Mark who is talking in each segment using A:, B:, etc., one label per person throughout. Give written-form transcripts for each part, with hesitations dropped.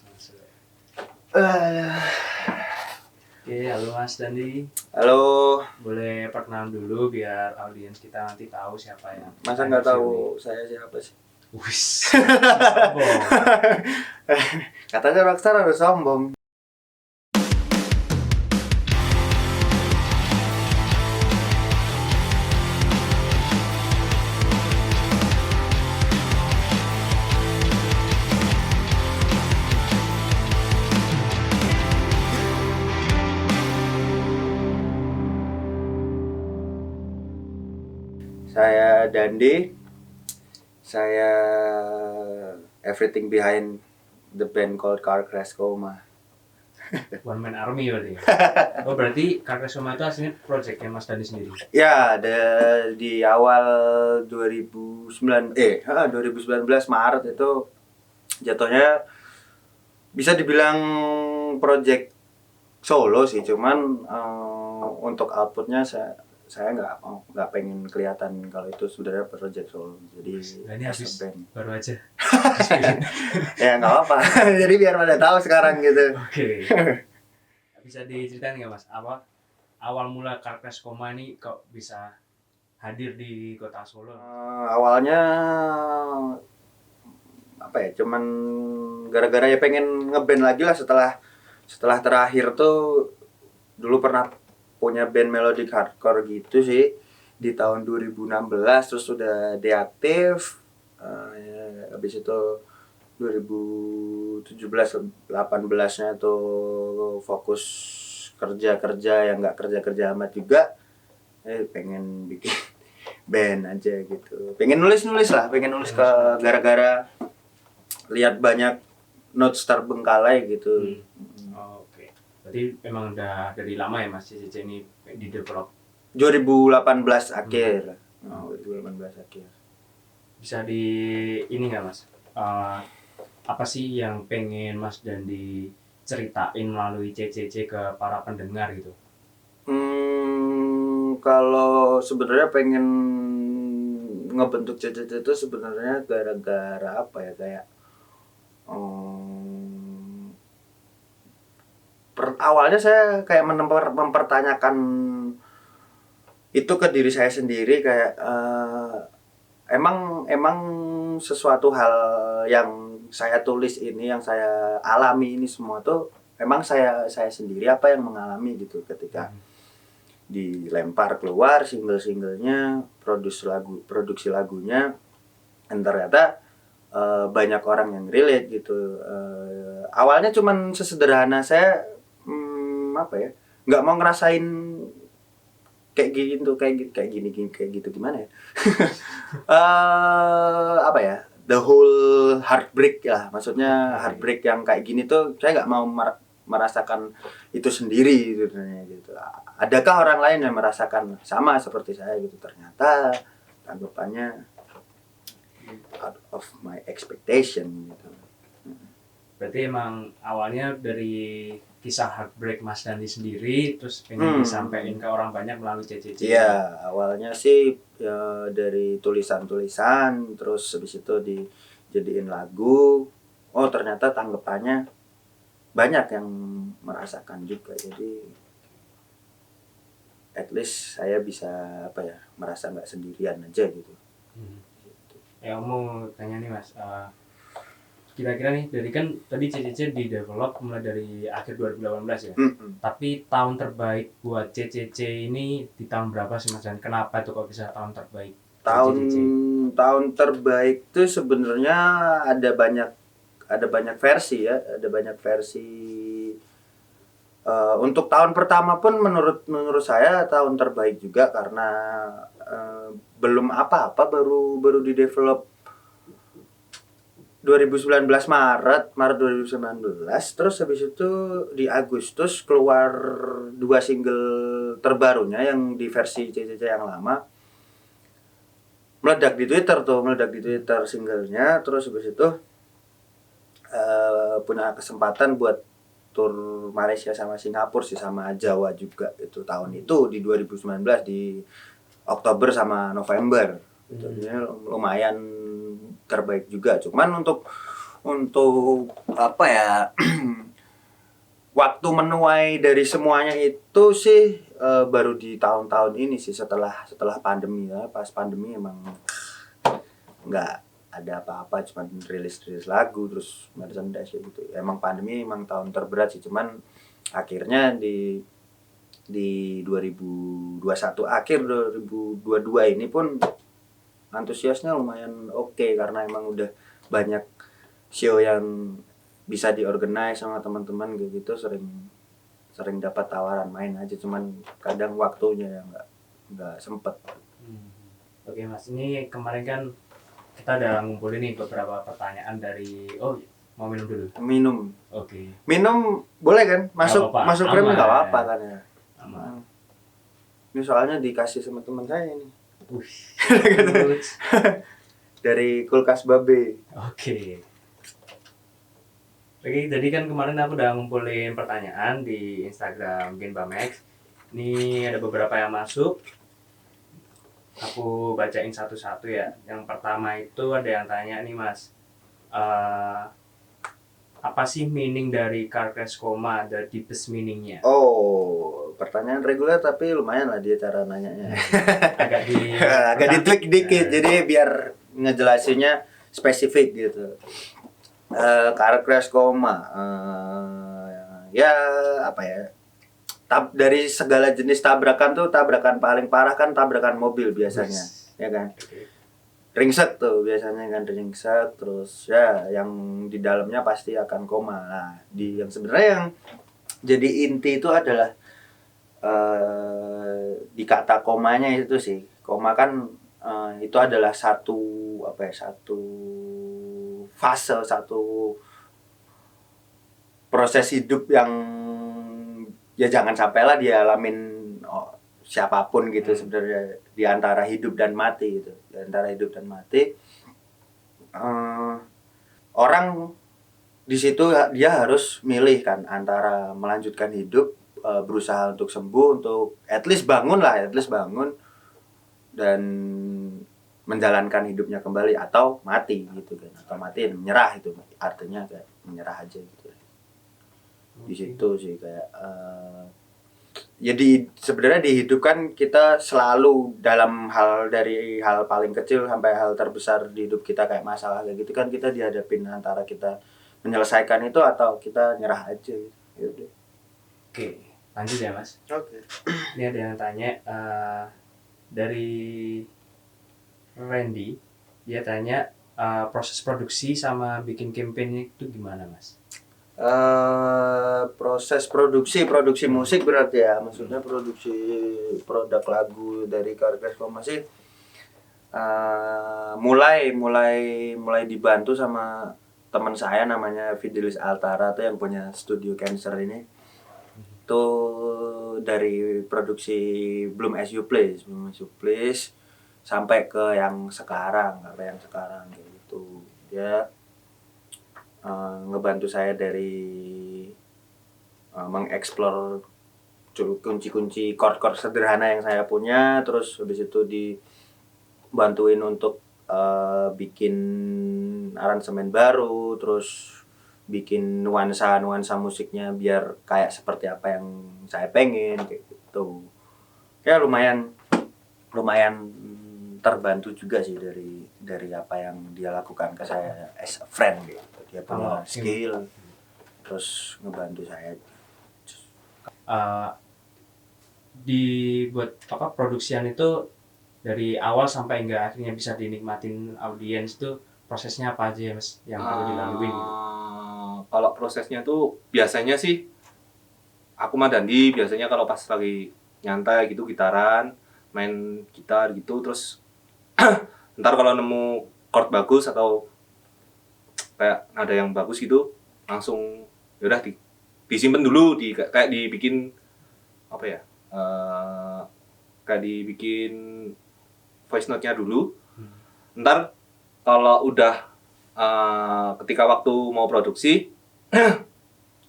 A: Masuk.
B: Eh,
A: Oke, halo Mas Dandi.
B: Halo,
A: Boleh perkenalan dulu biar audiens kita nanti tahu siapa yang
B: masa nggak tahu saya siapa sih?
A: Wis. Sombong.
B: Katanya rockstar harus sombong. Saya Dandi. Saya everything behind the band called Car Crash Coma.
A: One Man Army berarti. Oh, berarti Kakek Soma itu aslinya projectnya Mas Dandi sendiri.
B: Ya, di awal 2019 Maret itu jatuhnya bisa dibilang project solo sih, cuman untuk outputnya saya nggak pengen kelihatan kalau itu sebenarnya project solo, jadi
A: Nah, ini
B: as a
A: habis
B: band.
A: baru aja.
B: Ya nggak apa, jadi biar pada tahu sekarang gitu.
A: Oke. Bisa diceritain nggak Mas, apa awal mula Karkas Koma ini kok bisa hadir di kota Solo?
B: Awalnya apa ya, cuman gara-gara ya pengen ngeband lagi lah setelah terakhir tuh. Dulu pernah punya band melodic hardcore gitu sih di tahun 2016, terus udah deaktif. Habis itu 2017-18-nya tuh fokus kerja yang nggak kerja amat juga. Pengen bikin band aja gitu, pengen nulis ke gara-gara lihat banyak notes terbengkalai gitu.
A: Oh, oke. Berarti memang udah dari lama ya Mas CCC ini di develop.
B: 2018 akhir. 2018 akhir.
A: Bisa di ini nggak Mas? Apa sih yang pengen Mas Dandi ceritain melalui CCC ke para pendengar gitu?
B: Kalau sebenarnya pengen ngebentuk CCC itu sebenarnya gara-gara apa ya, kayak awalnya saya kayak mempertanyakan itu ke diri saya sendiri, kayak emang sesuatu hal yang saya tulis ini, yang saya alami ini semua tuh emang saya sendiri apa yang mengalami gitu ketika dilempar keluar single-singlenya, produksi lagunya, dan ternyata banyak orang yang relate gitu. Awalnya cuman sesederhana saya apa ya, nggak mau ngerasain kayak gitu gimana ya. Apa ya, the whole heartbreak lah, maksudnya heartbreak yang kayak gini tuh saya nggak mau merasakan itu sendiri gitu. Adakah orang lain yang merasakan sama seperti saya gitu? Ternyata tanggapannya out of my expectation gitu.
A: Berarti emang awalnya dari kisah heartbreak Mas Dandi sendiri, terus pengen disampaikan ke orang banyak melalui CCC.
B: Iya, awalnya sih ya, dari tulisan-tulisan, terus habis itu dijadiin lagu. Oh, ternyata tanggapannya banyak yang merasakan juga. Jadi at least saya bisa apa ya, merasa nggak sendirian aja gitu.
A: Ya, mau tanya nih Mas, kira-kira nih dari kan tadi CCC di develop mulai dari akhir 2018 ya. Tapi tahun terbaik buat CCC ini di tahun berapa sih Mas, dan kenapa itu kok bisa tahun terbaik?
B: Tahun terbaik itu sebenarnya ada banyak versi ya, ada banyak versi. Untuk tahun pertama pun menurut saya tahun terbaik juga, karena belum apa-apa, baru di develop 2019 Maret 2019, terus habis itu di Agustus keluar 2 single terbarunya yang di versi CCC yang lama. Meledak di Twitter singlenya, terus habis itu punya kesempatan buat tur Malaysia sama Singapura sih, sama Jawa juga itu tahun itu di 2019 di Oktober sama November. Itu lumayan terbaik juga. Cuman untuk Untuk apa ya? Waktu menuai dari semuanya itu sih baru di tahun-tahun ini sih, setelah pandemi ya. Pas pandemi emang nggak ada apa-apa, cuma rilis lagu terus merchandise gitu. Emang pandemi emang tahun terberat sih, cuman akhirnya di 2021 akhir 2022 ini pun antusiasnya lumayan oke, karena emang udah banyak show yang bisa diorganize sama teman-teman gitu, sering dapat tawaran main aja, cuman kadang waktunya yang nggak sempet.
A: Oke Mas, ini kemarin kan kita udah ngumpulin nih beberapa pertanyaan dari mau minum dulu.
B: Minum
A: Oke.
B: Minum boleh kan? Masuk rem nggak apa-apa kan ya.
A: Aman.
B: Ini soalnya dikasih sama teman saya ini. Dari kulkas babe.
A: Oke. Oke, jadi kan kemarin aku udah ngumpulin pertanyaan di Instagram Genbamex. Ini ada beberapa yang masuk. Aku bacain satu-satu ya. Yang pertama itu ada yang tanya nih Mas. Apa sih meaning dari car crash coma, the deepest meaningnya?
B: Oh, pertanyaan reguler tapi lumayan lah dia cara nanyanya.
A: Agak
B: ditweak dikit, jadi biar ngejelasinnya spesifik gitu. Car crash coma, ya apa ya? Dari segala jenis tabrakan tuh, tabrakan paling parah kan tabrakan mobil biasanya, ya kan? Ringsek tuh biasanya kan, ringsek, terus ya yang di dalamnya pasti akan koma. Nah, yang sebenarnya yang jadi inti itu adalah di kata komanya itu sih. Koma kan itu adalah satu fase, satu proses hidup yang ya jangan sampailah dialamin siapapun gitu sebenarnya, di antara hidup dan mati gitu. Di antara hidup dan mati, orang di situ dia harus milih kan antara melanjutkan hidup, berusaha untuk sembuh, untuk at least bangun dan menjalankan hidupnya kembali, atau mati gitu kan, atau mati menyerah, itu artinya kayak menyerah aja gitu. Di situ sih kayak jadi sebenarnya di hidup kan kita selalu dalam dari hal paling kecil sampai hal terbesar di hidup kita, kayak masalah kayak gitu kan, kita dihadapin antara kita menyelesaikan itu atau kita nyerah aja gitu. Yaudah.
A: Oke, lanjut ya Mas.
B: Oke.
A: Ini ada yang tanya dari Randy, dia tanya proses produksi sama bikin campaign itu gimana Mas?
B: Proses produksi musik berarti ya, maksudnya produksi produk lagu dari Car Crash Coma sih mulai dibantu sama teman saya namanya Fidelis Altara tuh, yang punya studio Cancer ini. Tuh dari produksi Bloom As You Please sampai ke yang sekarang kayak gitu. Dia ngebantu saya dari mengeksplor kunci-kunci chord-chord sederhana yang saya punya, terus habis itu dibantuin untuk bikin aransemen baru, terus bikin nuansa musiknya biar kayak seperti apa yang saya pengen kayak gitu. Ya lumayan terbantu juga sih dari apa yang dia lakukan ke saya as a friend gitu. Dia punya skill terus ngebantu saya.
A: Dibuat produksian itu dari awal sampai enggak akhirnya bisa dinikmatin audiens itu prosesnya apa aja Mas yang perlu dilalui gitu?
C: Kalau prosesnya tuh biasanya sih aku sama Dandi biasanya kalau pas lagi nyantai gitu gitaran, main gitar gitu, terus ntar kalau nemu chord bagus atau kayak ada yang bagus gitu, langsung yaudah disimpan dulu, kayak dibikin apa ya, kayak dibikin voice note-nya dulu. Ntar kalau udah ketika waktu mau produksi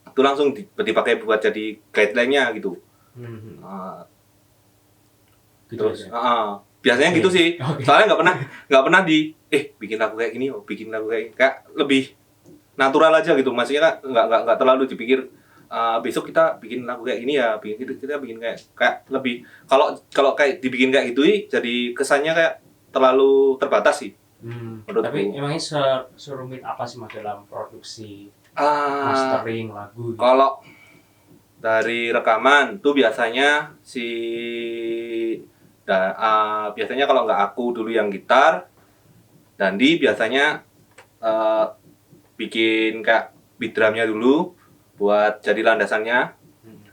C: itu langsung dipakai buat jadi guideline-nya gitu. Terus biasanya gitu sih. Soalnya nggak pernah bikin lagu kayak gini, bikin lagu kayak lebih natural aja gitu, maksudnya kan nggak terlalu dipikir besok kita bikin lagu kayak gini ya, kita bikin kayak lebih, kalau kayak dibikin kayak gitu jadi kesannya kayak terlalu terbatas sih. Menurutku.
A: Tapi emangnya serumit apa sih mas dalam produksi
C: Ah,
A: mastering lagu gitu?
C: kalau dari rekaman tuh biasanya biasanya kalau nggak aku dulu yang gitar, Dandi biasanya eh, bikin kayak beat drumnya dulu buat jadi landasannya.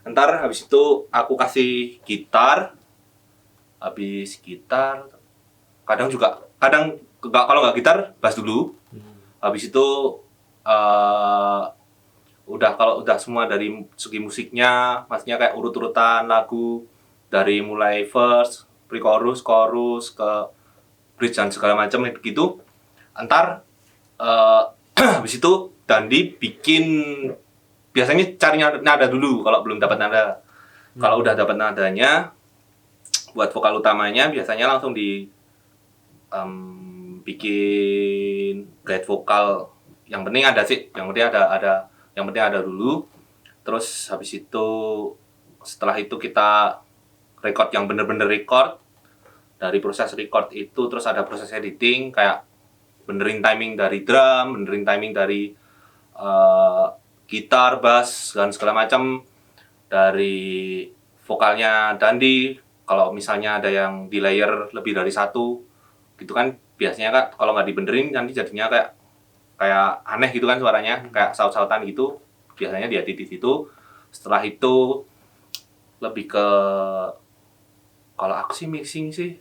C: Ntar habis itu aku kasih gitar, habis gitar kadang nggak, kalau nggak gitar bass dulu. Habis itu eh kalau udah semua dari segi musiknya, maksudnya kayak urut-urutan lagu dari mulai verse, pre-chorus, chorus ke bridge dan segala macam gitu. Ntar habis itu Dandi bikin, biasanya cari nada dulu kalau belum dapat nada. Kalau udah dapat nadanya, buat vokal utamanya biasanya langsung bikin guide vokal. Yang penting ada sih, yang penting ada dulu. Terus habis itu, setelah itu kita record yang bener-bener record. Dari proses record itu terus ada proses editing, kayak benerin timing dari drum, benerin timing dari gitar, bass, dan segala macam. Dari vokalnya Dandi, kalau misalnya ada yang di layer lebih dari satu gitu kan, biasanya kan kalau nggak dibenerin nanti jadinya kayak aneh gitu kan suaranya, kayak saut-sautan gitu. Biasanya diedit di situ. Setelah itu lebih ke, kalau aku sih mixing sih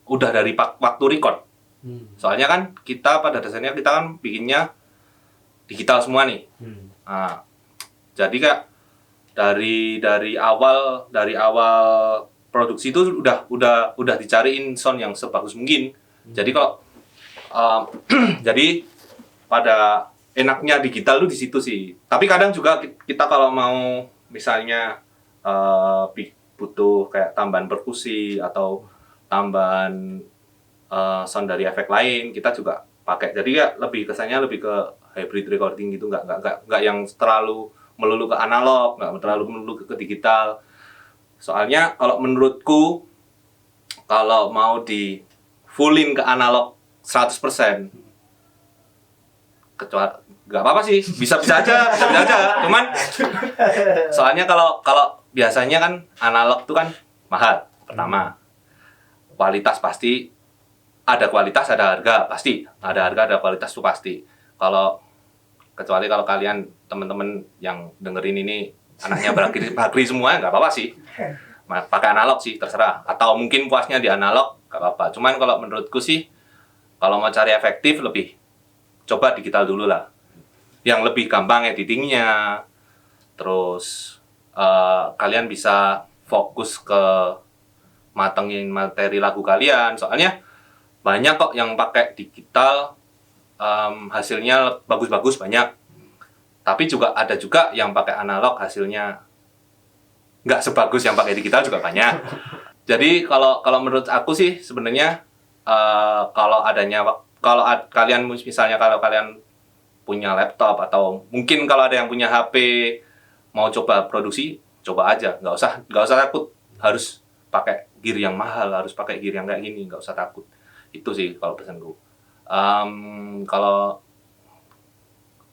C: udah dari waktu record. Soalnya kan kita pada dasarnya kita kan bikinnya digital semua nih. Nah, jadi kayak dari awal produksi itu udah dicariin sound yang sebagus mungkin. Jadi kalau jadi pada enaknya digital tuh di situ sih. Tapi kadang juga kita kalau mau misalnya butuh kayak tambahan perkusi atau tambahan sound dari efek lain, kita juga pakai. Jadi ya lebih kesannya lebih ke hybrid recording gitu, nggak yang terlalu melulu ke analog, nggak terlalu melulu ke digital. Soalnya kalau menurutku, kalau mau di fullin ke analog 100%, kecuali nggak apa-apa sih, bisa aja. Cuman soalnya kalau biasanya kan analog tuh kan mahal. Pertama, kualitas pasti ada, kualitas ada harga, pasti ada harga ada kualitas tuh pasti. Kecuali kalau kalian teman-teman yang dengerin ini anaknya bagri semua, nggak apa-apa sih, pakai analog sih terserah, atau mungkin puasnya di analog nggak apa-apa. Cuman kalau menurutku sih, kalau mau cari efektif lebih coba digital dulu lah, yang lebih gampang editingnya. Terus kalian bisa fokus ke matengin materi lagu kalian. Soalnya banyak kok yang pakai digital hasilnya bagus-bagus banyak. Tapi juga ada juga yang pakai analog hasilnya nggak sebagus yang pakai digital juga banyak. Jadi kalau menurut aku sih sebenarnya kalau kalian misalnya kalau kalian punya laptop atau mungkin kalau ada yang punya HP mau coba produksi, coba aja, nggak usah takut harus pakai gear yang mahal, harus pakai gear yang kayak gini, nggak usah takut. Itu sih kalau pesanku. Kalau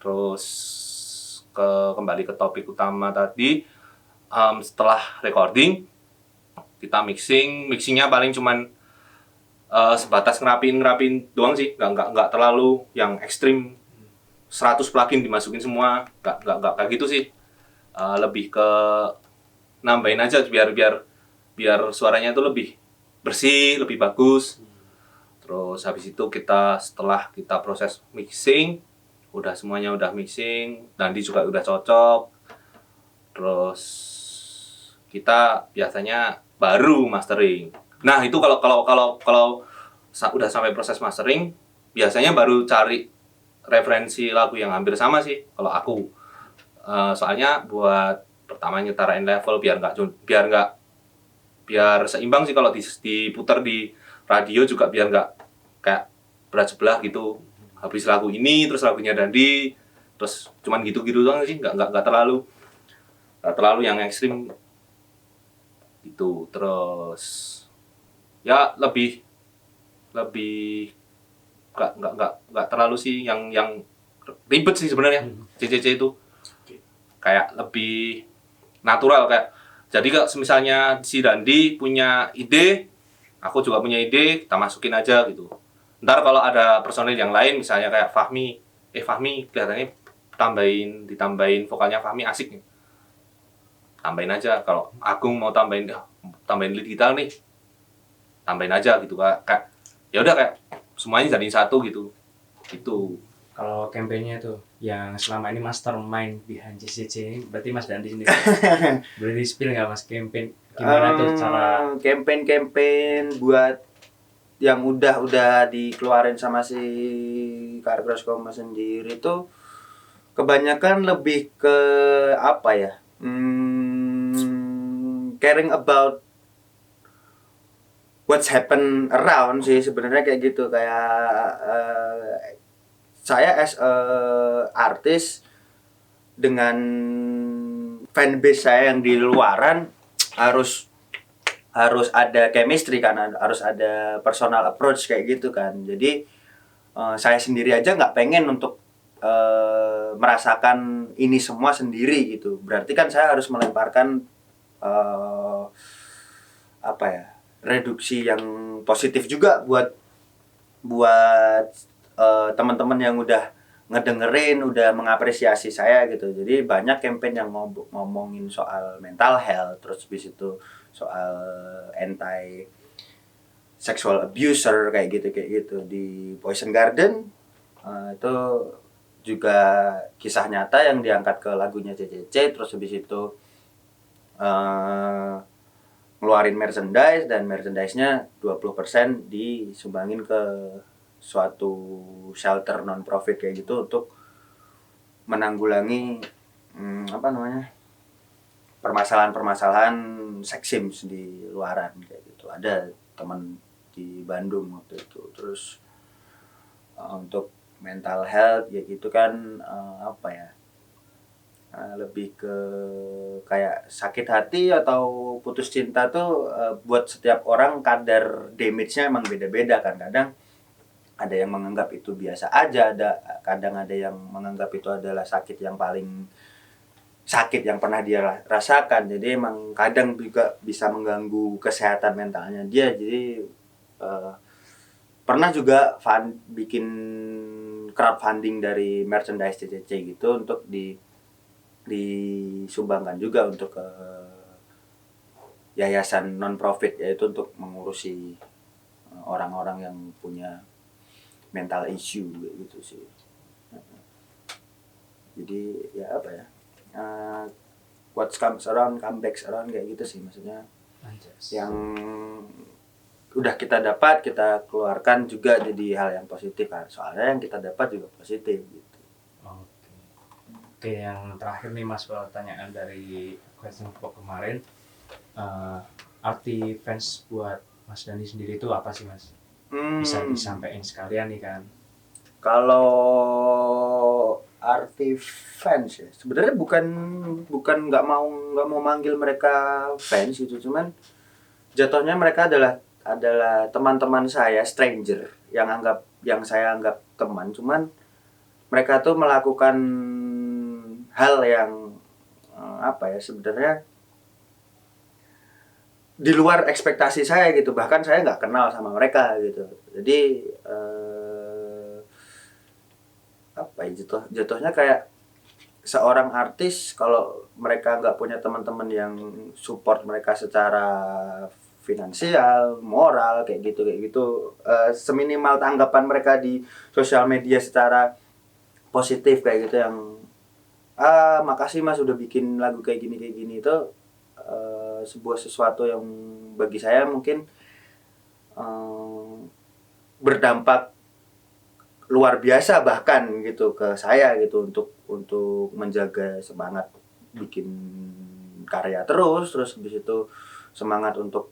C: terus kembali ke topik utama tadi, setelah recording kita mixingnya paling cuman sebatas ngerapin doang sih, nggak terlalu yang ekstrim 100 plugin dimasukin semua, nggak kayak gitu sih. Lebih ke nambahin aja biar suaranya itu lebih bersih, lebih bagus. Terus habis itu setelah kita proses mixing, semuanya udah mixing, Dandi juga udah cocok. Terus kita biasanya baru mastering. Nah, itu kalau udah sampai proses mastering, biasanya baru cari referensi lagu yang hampir sama sih kalau aku. Soalnya buat pertama nyetarain level biar seimbang sih, kalau diputar di radio juga biar nggak kayak berat sebelah gitu habis lagu ini terus lagunya Dandi, terus cuman gitu-gitu doang sih, nggak terlalu yang ekstrim gitu. Terus ya lebih nggak terlalu sih yang ribet sih sebenarnya. CCC itu kayak lebih natural, kayak jadi kalau misalnya si Dandi punya ide, aku juga punya ide, kita masukin aja gitu. Ntar kalau ada personil yang lain misalnya kayak Fahmi kelihatannya ditambahin vokalnya Fahmi asik nih, tambahin aja. Kalau Agung mau tambahin lead gitar nih, tambahin aja gitu kayak ya udah kayak semuanya jadiin satu gitu.
A: Kalau kampanyenya tuh yang selama ini mastermind behind CCC ini berarti Mas Dandi sendiri. Boleh di spill nggak Mas campaign gimana tuh cara
B: campaign buat yang udah dikeluarin sama si Carglass Coma sendiri tuh kebanyakan lebih ke apa ya? Caring about what's happen around sih sebenarnya, kayak gitu. Kayak saya as a artis dengan fanbase saya yang di luaran harus ada chemistry kan, harus ada personal approach kayak gitu kan. Jadi saya sendiri aja nggak pengen untuk merasakan ini semua sendiri gitu. Berarti kan saya harus melemparkan apa ya, reduksi yang positif juga buat teman-teman yang udah ngedengerin, udah mengapresiasi saya gitu. Jadi banyak campaign yang ngomongin soal mental health, terus habis itu soal anti sexual abuser kayak gitu di Poison Garden. Itu juga kisah nyata yang diangkat ke lagunya CCC. Terus habis itu ngeluarin merchandise, dan merchandise-nya 20% disumbangin ke suatu shelter non profit kayak gitu untuk menanggulangi permasalahan seksims di luaran kayak gitu. Ada teman di Bandung waktu itu. Terus untuk mental health ya gitu kan, lebih ke kayak sakit hati atau putus cinta tuh buat setiap orang kadar damage-nya emang beda-beda kan. Kadang ada yang menganggap itu biasa aja, kadang ada yang menganggap itu adalah sakit yang paling sakit yang pernah dia rasakan. Jadi emang kadang juga bisa mengganggu kesehatan mentalnya dia. Jadi pernah juga bikin crowdfunding dari merchandise CCC gitu untuk disumbangkan juga untuk ke yayasan non profit, yaitu untuk mengurusi orang-orang yang punya mental issue gitu sih. Jadi ya apa ya, what comes around come back around kayak gitu sih, maksudnya yang udah kita dapat kita keluarkan juga jadi hal yang positif kan, soalnya yang kita dapat juga positif gitu.
A: Oke, yang terakhir nih Mas, pertanyaan dari question box kemarin, arti fans buat Mas Dandi sendiri itu apa sih Mas? Bisa disampaikan sekalian nih kan.
B: Kalau arti fans ya sebenarnya bukan nggak mau manggil mereka fans itu, cuman jatuhnya mereka adalah teman-teman saya, stranger yang saya anggap teman, cuman mereka tuh melakukan hal yang sebenarnya di luar ekspektasi saya gitu. Bahkan saya nggak kenal sama mereka gitu. Jadi jatuhnya kayak seorang artis kalau mereka nggak punya teman-teman yang support mereka secara finansial, moral kayak gitu, seminimal tanggapan mereka di sosial media secara positif kayak gitu, yang makasih Mas udah bikin lagu kayak gini itu sebuah sesuatu yang bagi saya mungkin berdampak luar biasa bahkan gitu ke saya gitu, untuk menjaga semangat bikin karya terus habis itu semangat untuk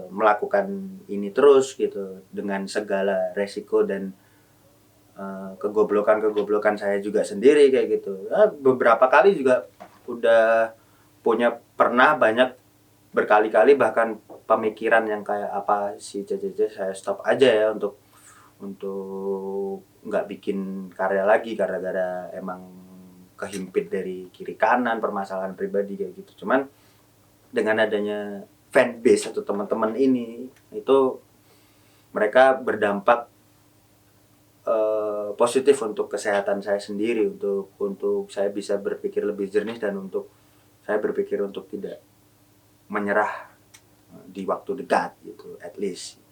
B: melakukan ini terus gitu dengan segala resiko dan kegoblokan saya juga sendiri kayak gitu. Beberapa kali juga udah pernah banyak berkali-kali bahkan pemikiran yang kayak apa si CCC saya stop aja ya untuk nggak bikin karya lagi gara-gara emang kehimpit dari kiri kanan permasalahan pribadi kayak gitu. Cuman dengan adanya fanbase atau teman-teman ini itu mereka berdampak positif untuk kesehatan saya sendiri, untuk saya bisa berpikir lebih jernih dan untuk saya berpikir untuk tidak menyerah di waktu dekat gitu, at least.